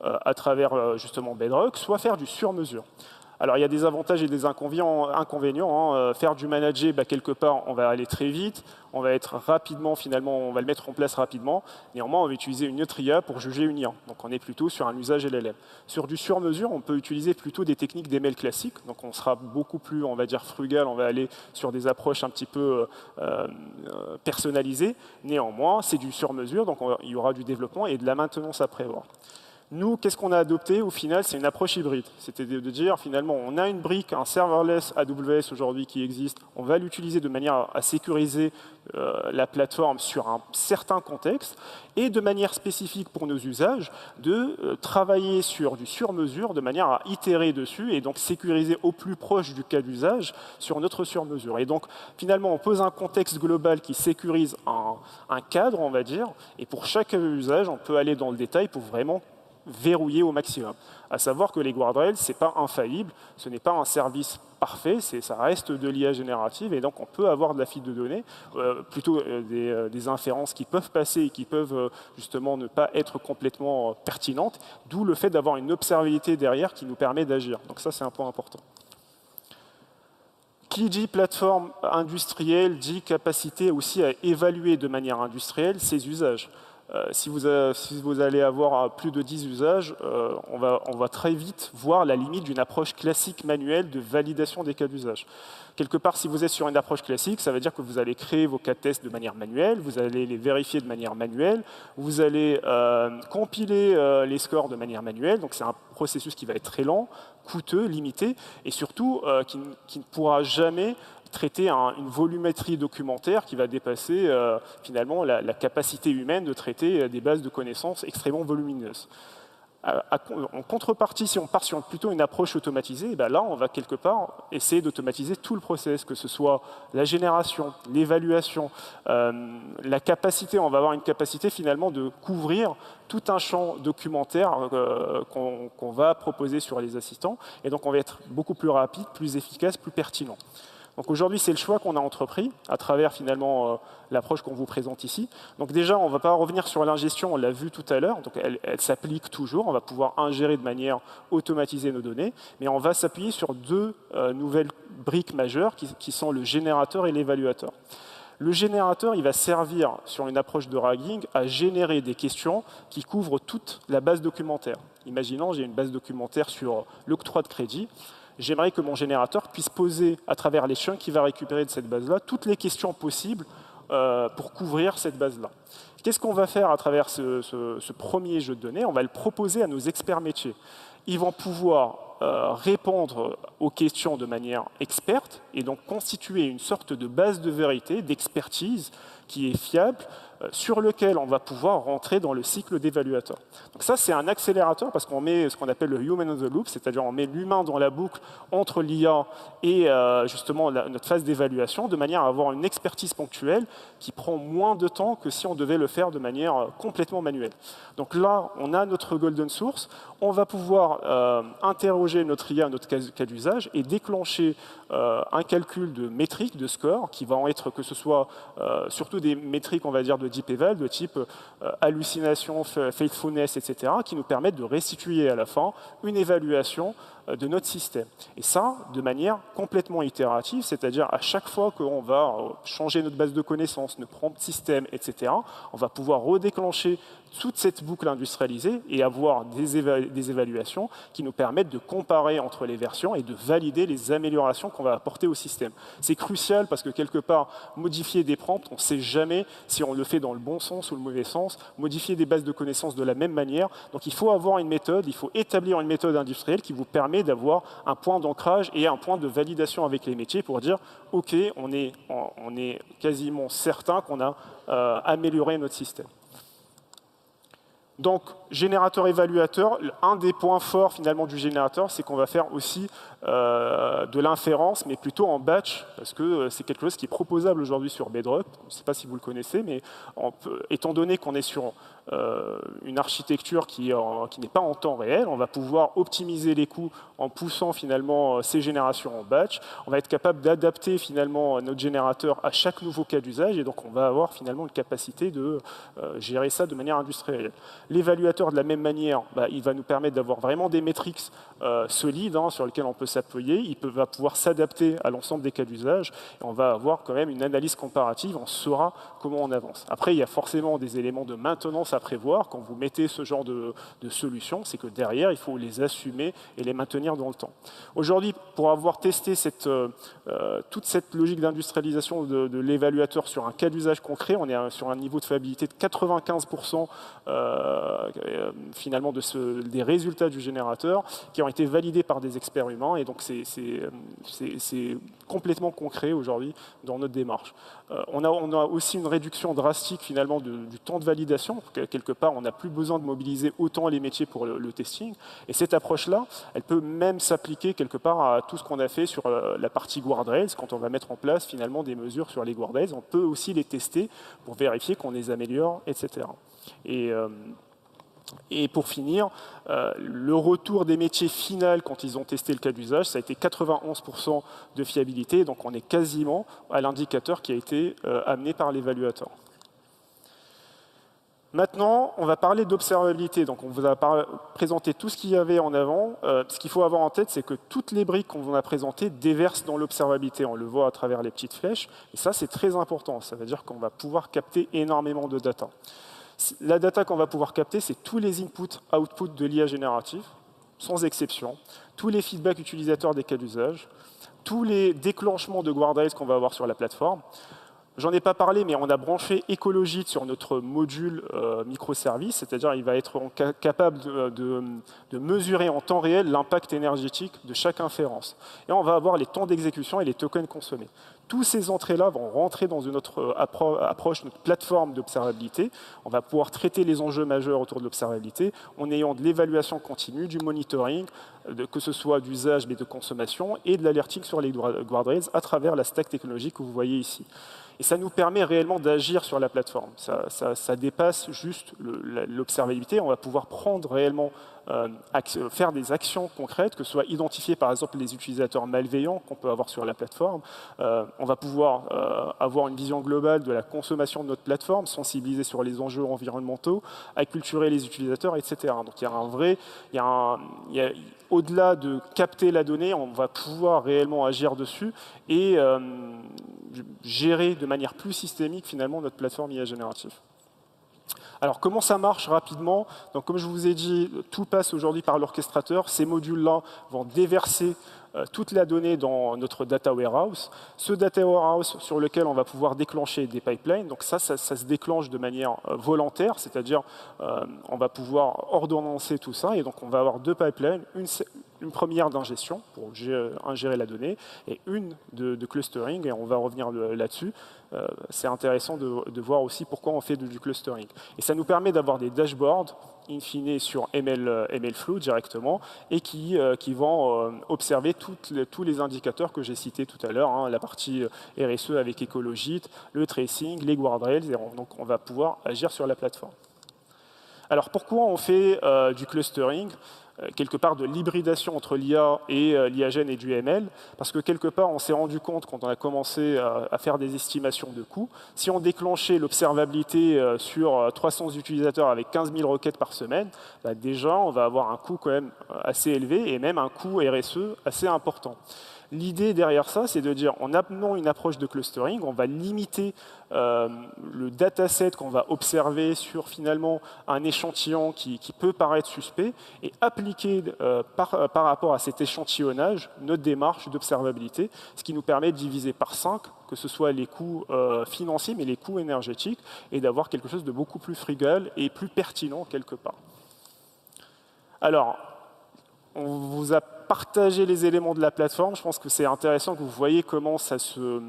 S3: à travers justement Bedrock, soit faire du sur-mesure. Alors, il y a des avantages et des inconvénients. Faire du manager, quelque part, on va aller très vite, on va être rapidement, finalement, on va le mettre en place rapidement. Néanmoins, on va utiliser une autre IA pour juger une IA. Donc, on est plutôt sur un usage LLM. Sur du sur-mesure, on peut utiliser plutôt des techniques d'ML classiques. Donc, on sera beaucoup plus, on va dire, frugal. On va aller sur des approches un petit peu personnalisées. Néanmoins, c'est du sur-mesure, donc il y aura du développement et de la maintenance à prévoir. Nous, qu'est-ce qu'on a adopté? Au final, c'est une approche hybride. C'était de dire, finalement, on a une brique, un serverless AWS aujourd'hui qui existe. On va l'utiliser de manière à sécuriser la plateforme sur un certain contexte et de manière spécifique pour nos usages, de travailler sur du sur-mesure de manière à itérer dessus et donc sécuriser au plus proche du cas d'usage sur notre sur-mesure. Et donc, finalement, on pose un contexte global qui sécurise un cadre, on va dire, et pour chaque usage, on peut aller dans le détail pour vraiment verrouiller au maximum. À savoir que les guardrails, ce n'est pas infaillible, ce n'est pas un service parfait, ça reste de l'IA générative et donc on peut avoir de la fuite de données, plutôt des inférences qui peuvent passer et qui peuvent justement ne pas être complètement pertinentes, d'où le fait d'avoir une observabilité derrière qui nous permet d'agir. Donc ça, c'est un point important. Qui dit plateforme industrielle dit capacité aussi à évaluer de manière industrielle ses usages. Si vous allez avoir plus de 10 usages, on va très vite voir la limite d'une approche classique manuelle de validation des cas d'usage. Quelque part, si vous êtes sur une approche classique, ça veut dire que vous allez créer vos cas de tests de manière manuelle, vous allez les vérifier de manière manuelle, vous allez compiler les scores de manière manuelle, donc c'est un processus qui va être très lent, coûteux, limité, et surtout qui ne pourra jamais traiter une volumétrie documentaire qui va dépasser finalement la capacité humaine de traiter des bases de connaissances extrêmement volumineuses. En contrepartie, si on part sur plutôt une approche automatisée, ben là, on va quelque part essayer d'automatiser tout le process, que ce soit la génération, l'évaluation, la capacité. On va avoir une capacité finalement de couvrir tout un champ documentaire qu'on va proposer sur les assistants. Et donc, on va être beaucoup plus rapide, plus efficace, plus pertinent. Donc aujourd'hui, c'est le choix qu'on a entrepris à travers finalement l'approche qu'on vous présente ici. Donc déjà, on ne va pas revenir sur l'ingestion, on l'a vu tout à l'heure, donc elle s'applique toujours, on va pouvoir ingérer de manière automatisée nos données, mais on va s'appuyer sur deux nouvelles briques majeures qui sont le générateur et l'évaluateur. Le générateur, il va servir sur une approche de RAGing à générer des questions qui couvrent toute la base documentaire. Imaginons, j'ai une base documentaire sur l'octroi de crédit. J'aimerais que mon générateur puisse poser, à travers les chunks qu'il va récupérer de cette base-là, toutes les questions possibles pour couvrir cette base-là. Qu'est-ce qu'on va faire à travers ce premier jeu de données? On va le proposer à nos experts métiers. Ils vont pouvoir répondre aux questions de manière experte et donc constituer une sorte de base de vérité, d'expertise qui est fiable, sur lequel on va pouvoir rentrer dans le cycle d'évaluateur. Donc ça, c'est un accélérateur parce qu'on met ce qu'on appelle le human in the loop, c'est-à-dire on met l'humain dans la boucle entre l'IA et justement notre phase d'évaluation, de manière à avoir une expertise ponctuelle qui prend moins de temps que si on devait le faire de manière complètement manuelle. Donc là, on a notre golden source, on va pouvoir interroger notre IA, notre cas d'usage, et déclencher un calcul de métriques, de scores, qui vont être, que ce soit surtout des métriques, on va dire, de deep eval, de type hallucination, faithfulness, etc., qui nous permettent de restituer à la fin une évaluation de notre système. Et ça, de manière complètement itérative, c'est-à-dire à chaque fois qu'on va changer notre base de connaissances, notre prompt système, etc., on va pouvoir redéclencher toute cette boucle industrialisée et avoir des évaluations qui nous permettent de comparer entre les versions et de valider les améliorations qu'on va apporter au système. C'est crucial parce que quelque part, modifier des prompts, on ne sait jamais si on le fait dans le bon sens ou le mauvais sens, modifier des bases de connaissances de la même manière. Donc il faut avoir une méthode, il faut établir une méthode industrielle qui vous permet d'avoir un point d'ancrage et un point de validation avec les métiers pour dire « Ok, on est quasiment certain qu'on a amélioré notre système ». Donc, générateur-évaluateur, un des points forts finalement du générateur, c'est qu'on va faire aussi de l'inférence, mais plutôt en batch, parce que c'est quelque chose qui est proposable aujourd'hui sur Bedrock. Je ne sais pas si vous le connaissez, mais étant donné qu'on est sur une architecture qui n'est pas en temps réel, on va pouvoir optimiser les coûts en poussant finalement ces générations en batch. On va être capable d'adapter finalement notre générateur à chaque nouveau cas d'usage, et donc on va avoir finalement une capacité de gérer ça de manière industrielle. L'évaluateur, de la même manière, il va nous permettre d'avoir vraiment des métriques solides sur lesquelles on peut s'appuyer. Il va pouvoir s'adapter à l'ensemble des cas d'usage. Et on va avoir quand même une analyse comparative. On saura comment on avance. Après, il y a forcément des éléments de maintenance à prévoir. Quand vous mettez ce genre de solution, c'est que derrière, il faut les assumer et les maintenir dans le temps. Aujourd'hui, pour avoir testé toute cette logique d'industrialisation de l'évaluateur sur un cas d'usage concret, on est sur un niveau de fiabilité de 95% finalement des résultats du générateur qui ont été validés par des experts humains, et donc c'est complètement concret aujourd'hui dans notre démarche. On a aussi une réduction drastique finalement du temps de validation. Quelque part, on n'a plus besoin de mobiliser autant les métiers pour le testing, et cette approche-là, elle peut même s'appliquer quelque part à tout ce qu'on a fait sur la partie guardrails. Quand on va mettre en place finalement des mesures sur les guardrails, on peut aussi les tester pour vérifier qu'on les améliore, etc. Et pour finir, le retour des métiers final quand ils ont testé le cas d'usage, ça a été 91% de fiabilité, donc on est quasiment à l'indicateur qui a été amené par l'évaluateur. Maintenant, on va parler d'observabilité. Donc, on vous a présenté tout ce qu'il y avait en avant. Ce qu'il faut avoir en tête, c'est que toutes les briques qu'on vous a présentées déversent dans l'observabilité. On le voit à travers les petites flèches. Et ça, c'est très important. Ça veut dire qu'on va pouvoir capter énormément de data. La data qu'on va pouvoir capter, c'est tous les inputs, outputs de l'IA générative, sans exception, tous les feedbacks utilisateurs des cas d'usage, tous les déclenchements de guardrails qu'on va avoir sur la plateforme. J'en ai pas parlé, mais on a branché Ecologit sur notre module microservice, c'est-à-dire il va être capable de mesurer en temps réel l'impact énergétique de chaque inférence. Et on va avoir les temps d'exécution et les tokens consommés. Tous ces entrées-là vont rentrer dans notre approche, notre plateforme d'observabilité. On va pouvoir traiter les enjeux majeurs autour de l'observabilité en ayant de l'évaluation continue, du monitoring, que ce soit d'usage mais de consommation, et de l'alerting sur les guardrails à travers la stack technologique que vous voyez ici. Et ça nous permet réellement d'agir sur la plateforme. Ça dépasse juste l'observabilité. On va pouvoir prendre réellement, faire des actions concrètes, que ce soit identifier par exemple les utilisateurs malveillants qu'on peut avoir sur la plateforme. On va pouvoir avoir une vision globale de la consommation de notre plateforme, sensibiliser sur les enjeux environnementaux, acculturer les utilisateurs, etc. Donc au-delà de capter la donnée, on va pouvoir réellement agir dessus et gérer de manière plus systémique finalement notre plateforme IA générative. Alors comment ça marche rapidement? Donc, comme je vous ai dit, tout passe aujourd'hui par l'orchestrateur. Ces modules-là vont déverser toute la donnée dans notre data warehouse. Ce data warehouse sur lequel on va pouvoir déclencher des pipelines. Donc ça se déclenche de manière volontaire, c'est-à-dire on va pouvoir ordonnancer tout ça. Et donc on va avoir deux pipelines, une première d'ingestion pour ingérer la donnée et une de clustering, et on va revenir là-dessus. C'est intéressant de voir aussi pourquoi on fait du clustering. Et ça nous permet d'avoir des dashboards in fine sur MLflow directement et qui vont observer tous les indicateurs que j'ai cités tout à l'heure, hein, la partie RSE avec Ecologit, le tracing, les guardrails, et donc on va pouvoir agir sur la plateforme. Alors pourquoi on fait du clustering ? Quelque part de l'hybridation entre l'IA et l'IAGEN et du ML, parce que quelque part, on s'est rendu compte, quand on a commencé à faire des estimations de coûts, si on déclenchait l'observabilité sur 300 utilisateurs avec 15 000 requêtes par semaine, bah déjà, on va avoir un coût quand même assez élevé et même un coût RSE assez important. L'idée derrière ça, c'est de dire, en amenant une approche de clustering, on va limiter le dataset qu'on va observer sur finalement un échantillon qui peut paraître suspect et appliquer par rapport à cet échantillonnage notre démarche d'observabilité, ce qui nous permet de diviser par 5, que ce soit les coûts financiers, mais les coûts énergétiques, et d'avoir quelque chose de beaucoup plus frugal et plus pertinent quelque part. Alors, on vous a partagé les éléments de la plateforme. Je pense que c'est intéressant que vous voyez comment ça se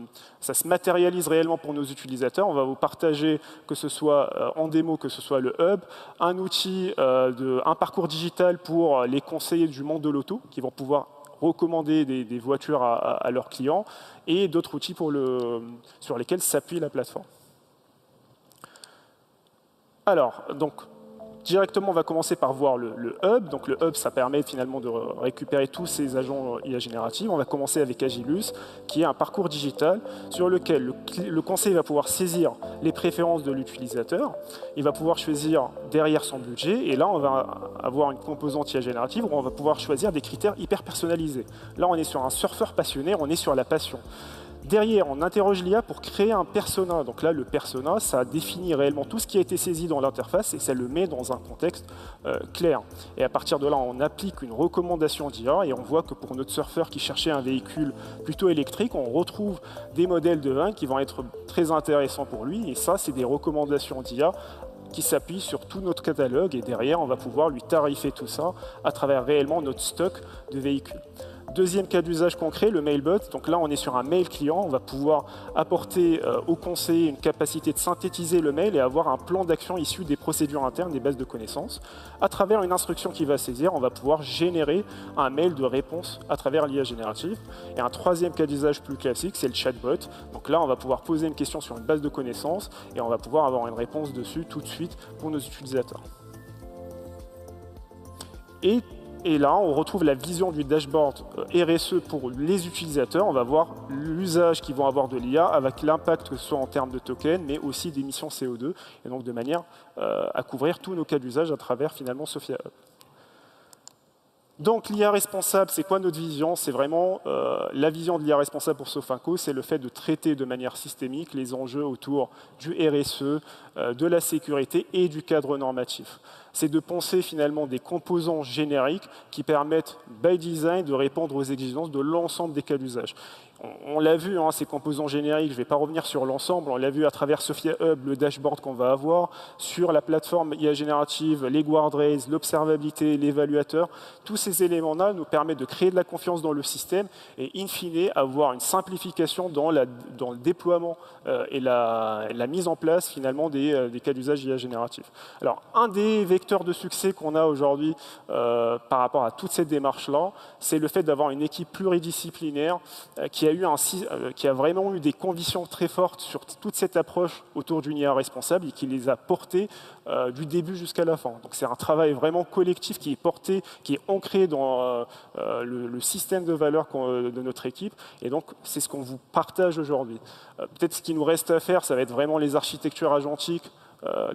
S3: matérialise réellement pour nos utilisateurs. On va vous partager, que ce soit en démo, que ce soit le hub, un outil, un parcours digital pour les conseillers du monde de l'auto, qui vont pouvoir recommander des voitures à leurs clients, et d'autres outils sur lesquels s'appuie la plateforme. Alors, donc, directement, on va commencer par voir le hub. Donc, le hub, ça permet finalement de récupérer tous ces agents IA génératifs. On va commencer avec Agilus, qui est un parcours digital sur lequel le conseiller va pouvoir saisir les préférences de l'utilisateur. Il va pouvoir choisir derrière son budget. Et là, on va avoir une composante IA générative où on va pouvoir choisir des critères hyper personnalisés. Là, on est sur un surfeur passionné, on est sur la passion. Derrière, on interroge l'IA pour créer un persona. Donc là, le persona, ça définit réellement tout ce qui a été saisi dans l'interface et ça le met dans un contexte clair. Et à partir de là, on applique une recommandation d'IA et on voit que pour notre surfeur qui cherchait un véhicule plutôt électrique, on retrouve des modèles de vin qui vont être très intéressants pour lui. Et ça, c'est des recommandations d'IA qui s'appuient sur tout notre catalogue. Et derrière, on va pouvoir lui tarifer tout ça à travers réellement notre stock de véhicules. Deuxième cas d'usage concret, le mailbot. Donc là, on est sur un mail client. On va pouvoir apporter au conseiller une capacité de synthétiser le mail et avoir un plan d'action issu des procédures internes, des bases de connaissances. À travers une instruction qui va saisir, on va pouvoir générer un mail de réponse à travers l'IA générative. Et un troisième cas d'usage plus classique, c'est le chatbot. Donc là, on va pouvoir poser une question sur une base de connaissances et on va pouvoir avoir une réponse dessus tout de suite pour nos utilisateurs. Et Et là, on retrouve la vision du dashboard RSE pour les utilisateurs. On va voir l'usage qu'ils vont avoir de l'IA avec l'impact que ce soit en termes de tokens, mais aussi d'émissions CO2, et donc de manière à couvrir tous nos cas d'usage à travers finalement Sophia Hub. Donc l'IA responsable, c'est quoi notre vision? C'est vraiment la vision de l'IA responsable pour Sofinco, c'est le fait de traiter de manière systémique les enjeux autour du RSE, de la sécurité et du cadre normatif. C'est de penser finalement des composants génériques qui permettent, by design, de répondre aux exigences de l'ensemble des cas d'usage. On l'a vu, hein, ces composants génériques, je ne vais pas revenir sur l'ensemble, on l'a vu à travers Sophia Hub, le dashboard qu'on va avoir, sur la plateforme IA générative, les guardrails, l'observabilité, l'évaluateur. Tous ces éléments-là nous permettent de créer de la confiance dans le système et, in fine, avoir une simplification dans le déploiement et la mise en place, finalement, des cas d'usage IA génératifs. Alors, un des vecteurs de succès qu'on a aujourd'hui par rapport à toute cette démarche-là, c'est le fait d'avoir une équipe pluridisciplinaire qui a vraiment eu des convictions très fortes sur toute cette approche autour d'une IA responsable et qui les a portées du début jusqu'à la fin. Donc c'est un travail vraiment collectif qui est porté, qui est ancré dans le système de valeurs de notre équipe. Et donc c'est ce qu'on vous partage aujourd'hui. Peut-être ce qui nous reste à faire, ça va être vraiment les architectures agentiques,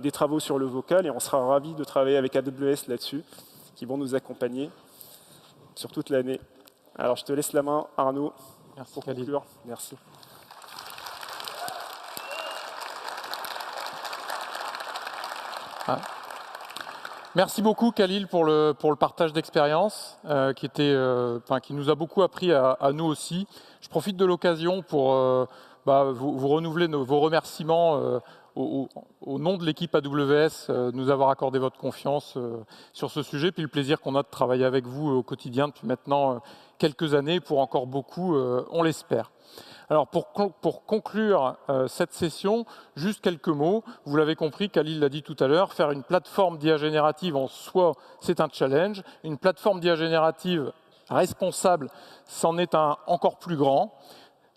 S3: des travaux sur le vocal, et on sera ravis de travailler avec AWS là-dessus, qui vont nous accompagner sur toute l'année. Alors je te laisse la main, Arnaud.
S1: Merci,
S3: pour
S1: Khalil.
S3: conclure. Merci.
S1: Merci beaucoup, Khalil, pour le partage d'expérience qui nous a beaucoup appris à nous aussi. Je profite de l'occasion pour vous renouveler vos remerciements au nom de l'équipe AWS, nous avoir accordé votre confiance sur ce sujet, puis le plaisir qu'on a de travailler avec vous au quotidien depuis maintenant quelques années, pour encore beaucoup, on l'espère. Alors pour conclure cette session, juste quelques mots. Vous l'avez compris, Khalil l'a dit tout à l'heure, faire une plateforme d'IA générative en soi, c'est un challenge. Une plateforme d'IA générative responsable, c'en est un encore plus grand.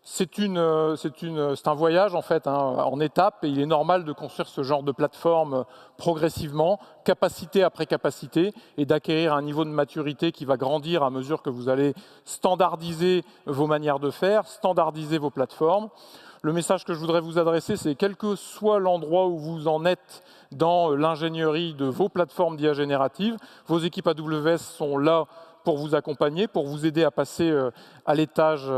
S1: C'est un voyage en fait, en étapes, et il est normal de construire ce genre de plateforme progressivement, capacité après capacité, et d'acquérir un niveau de maturité qui va grandir à mesure que vous allez standardiser vos manières de faire, standardiser vos plateformes. Le message que je voudrais vous adresser, c'est quel que soit l'endroit où vous en êtes dans l'ingénierie de vos plateformes d'IA générative, vos équipes AWS sont là pour vous accompagner, pour vous aider à passer à l'étage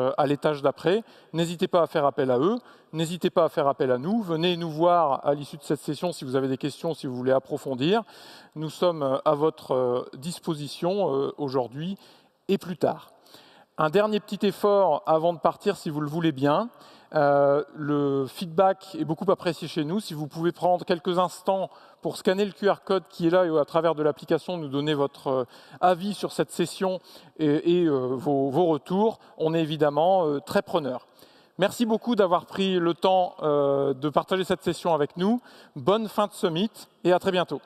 S1: d'après. N'hésitez pas à faire appel à eux, n'hésitez pas à faire appel à nous. Venez nous voir à l'issue de cette session si vous avez des questions, si vous voulez approfondir. Nous sommes à votre disposition aujourd'hui et plus tard. Un dernier petit effort avant de partir, si vous le voulez bien. Le feedback est beaucoup apprécié chez nous. Si vous pouvez prendre quelques instants pour scanner le QR code qui est là et à travers de l'application nous donner votre avis sur cette session et vos retours, on est évidemment très preneurs. Merci beaucoup d'avoir pris le temps de partager cette session avec nous. Bonne fin de summit et à très bientôt.